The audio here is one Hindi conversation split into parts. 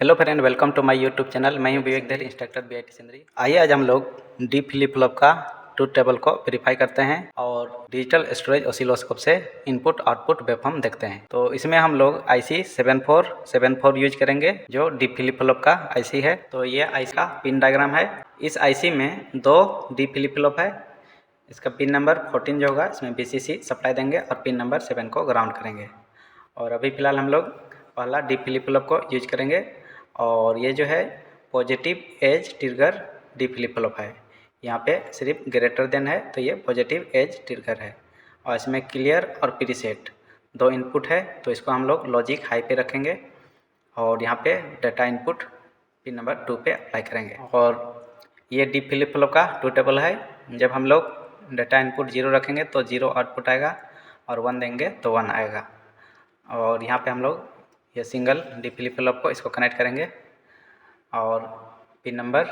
Hello friend, welcome to my YouTube channel. मैं हूं विवेक दहल, इंस्ट्रक्टर बीआईटी सिंदरी। आइए आज हम लोग डी फ्लिप फ्लॉप का ट्रूथ टेबल को वेरीफाई करते हैं और डिजिटल स्टोरेज ऑसिलोस्कोप से इनपुट आउटपुट वेवफॉर्म देखते हैं। तो इसमें हम लोग IC 7474 यूज करेंगे, जो डी फ्लिप फ्लॉप का IC है। तो ये IC का पिन डायग्राम है। इस IC में दो डी फ्लिप फ्लॉप है। इसका पिन नंबर 14 जो होगा, इसमें VCC सप्लाई देंगे और पिन नंबर 7 को ग्राउंड करेंगे। और अभी फ़िलहाल हम लोग पहला डी फ्लिप फ्लॉप को यूज करेंगे और ये जो है positive edge trigger D flip flop है। यहाँ पे सिर्फ ग्रेटर देन है, तो ये पॉजिटिव एज ट्रिगर है। और इसमें क्लियर और प्रीसेट दो इनपुट है, तो इसको हम लोग लॉजिक हाई पे रखेंगे और यहाँ पे डाटा इनपुट पिन नंबर 2 पे अप्लाई करेंगे। और ये डी फ्लिप फ्लॉप का ट्रूथ टेबल है। जब हम लोग डाटा इनपुट 0 रखेंगे तो 0 आउटपुट आएगा और 1 देंगे तो 1 आएगा। और यहाँ पे हम लोग ये सिंगल डी फ्लिप फ्लॉप को इसको कनेक्ट करेंगे और पिन नंबर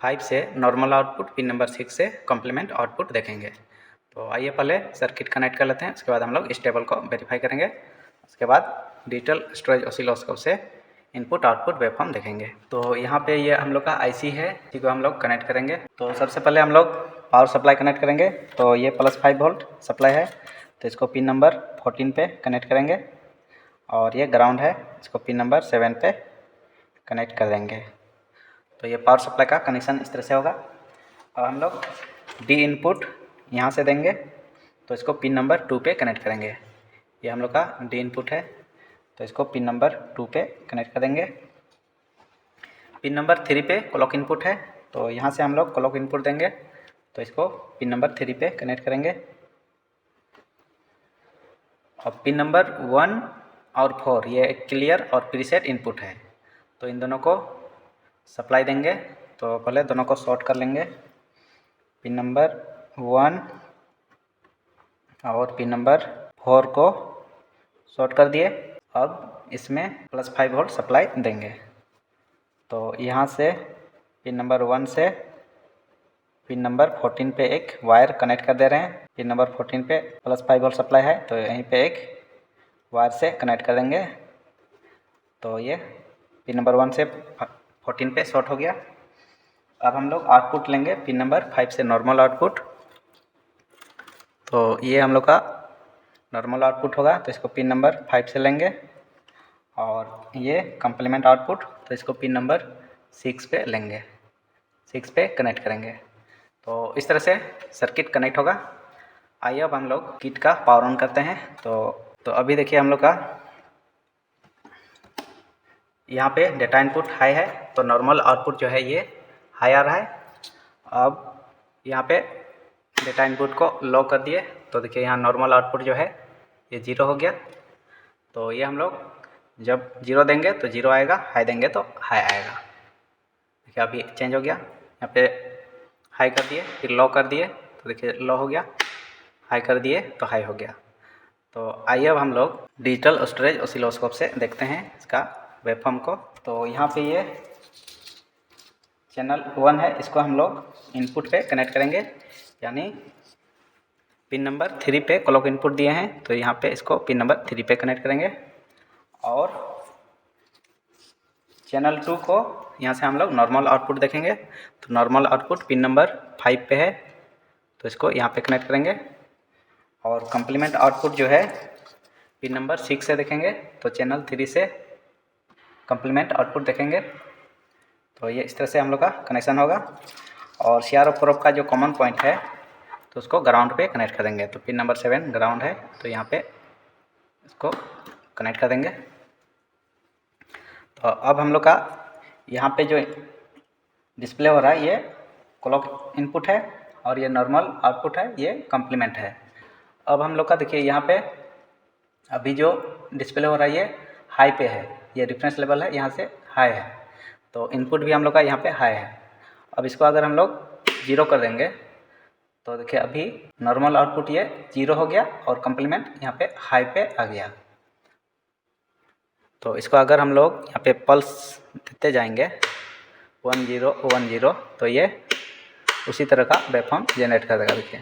5 से नॉर्मल आउटपुट, पिन नंबर 6 से कॉम्प्लीमेंट आउटपुट देखेंगे। तो आइए पहले सर्किट कनेक्ट कर लेते हैं, उसके बाद हम लोग इस टेबल को वेरीफाई करेंगे। उसके बाद डिजिटल स्टोरेज ऑसिलोस्कोप से इनपुट आउटपुट वेवफॉर्म देखेंगे। तो यहाँ पे ये हम लोग का IC है, इसी को हम लोग कनेक्ट करेंगे। तो सबसे पहले हम लोग पावर सप्लाई कनेक्ट करेंगे। तो ये +5 वोल्ट सप्लाई है, तो इसको पिन नंबर 14 पे कनेक्ट करेंगे और ये ग्राउंड है, इसको पिन नंबर 7 पे कनेक्ट कर देंगे। तो ये पावर सप्लाई का कनेक्शन इस तरह से होगा। और हम लोग डी इनपुट यहाँ से देंगे, तो इसको पिन नंबर 2 पे कनेक्ट करेंगे। ये हम लोग का डी इनपुट है, तो इसको पिन नंबर 2 पे कनेक्ट कर देंगे। पिन नंबर 3 पे क्लॉक इनपुट है, तो यहाँ से हम लोग क्लॉक इनपुट देंगे, तो इसको पिन नंबर 3 पे कनेक्ट करेंगे। और पिन नंबर 1 और 4 ये क्लियर और प्रीसेट इनपुट है, तो इन दोनों को सप्लाई देंगे। तो पहले दोनों को शॉर्ट कर लेंगे। पिन नंबर 1 और पिन नंबर 4 को शॉर्ट कर दिए। अब इसमें +5 वोल्ट सप्लाई देंगे। तो यहाँ से पिन नंबर 1 से पिन नंबर 14 पे एक वायर कनेक्ट कर दे रहे हैं। पिन नंबर 14 पे +5 वोल्ट सप्लाई है, तो यहीं पे एक वायर से कनेक्ट कर देंगे। तो ये पिन नंबर 1 से 14 पे शॉर्ट हो गया। अब हम लोग आउटपुट लेंगे पिन नंबर 5 से नॉर्मल आउटपुट। तो ये हम लोग का नॉर्मल आउटपुट होगा, तो इसको पिन नंबर 5 से लेंगे। और ये कम्प्लीमेंट आउटपुट, तो इसको पिन नंबर 6 पे लेंगे, 6 पे कनेक्ट करेंगे। तो इस तरह से सर्किट कनेक्ट होगा। आइए अब हम लोग किट का पावर ऑन करते हैं। तो अभी देखिए हम लोग का यहाँ पे डेटा इनपुट हाई है, तो नॉर्मल आउटपुट जो है ये हाई आ रहा है। अब यहाँ पे डेटा इनपुट को लो कर दिए, तो देखिए यहाँ नॉर्मल आउटपुट जो है ये 0 हो गया। तो ये हम लोग जब 0 देंगे तो 0 आएगा, हाई देंगे तो हाई आएगा। देखिए अभी चेंज हो गया, यहाँ पे हाई कर दिए फिर लो कर दिए, तो देखिए लो हो गया, हाई कर दिए तो हाई हो गया। तो आइए अब हम लोग डिजिटल स्टोरेज ऑसिलोस्कोप से देखते हैं इसका वेवफॉर्म को। तो यहाँ पे ये चैनल 1 है, इसको हम लोग इनपुट पे कनेक्ट करेंगे, यानी पिन नंबर 3 पे क्लॉक इनपुट दिए हैं, तो यहाँ पे इसको पिन नंबर 3 पे कनेक्ट करेंगे। और चैनल 2 को यहाँ से हम लोग नॉर्मल आउटपुट देखेंगे, तो नॉर्मल आउटपुट पिन नंबर 5 पे है, तो इसको यहाँ पे कनेक्ट करेंगे। और कम्प्लीमेंट आउटपुट जो है पिन नंबर 6 से देखेंगे, तो चैनल 3 से कम्प्लीमेंट आउटपुट देखेंगे। तो ये इस तरह से हम लोग का कनेक्शन होगा। और CR और प्रोब का जो कॉमन पॉइंट है, तो उसको ग्राउंड पे कनेक्ट कर देंगे। तो पिन नंबर 7 ग्राउंड है, तो यहाँ पे इसको कनेक्ट कर देंगे। तो अब हम लोग का यहाँ पे जो डिस्प्ले हो रहा है ये क्लॉक इनपुट है और ये नॉर्मल आउटपुट है, ये कम्प्लीमेंट है। अब हम लोग का देखिए यहाँ पे अभी जो डिस्प्ले हो रहा है ये हाई पे है, ये रेफरेंस लेवल है, यहाँ से हाई है, तो इनपुट भी हम लोग का यहाँ पे हाई है। अब इसको अगर हम लोग 0 कर देंगे, तो देखिए अभी नॉर्मल आउटपुट ये 0 हो गया और कम्प्लीमेंट यहाँ पे हाई पे आ गया। तो इसको अगर हम लोग यहाँ पे पल्स देते जाएंगे 1 0 1 0, तो ये उसी तरह का वेवफॉर्म जनरेट कर देगा। देखिए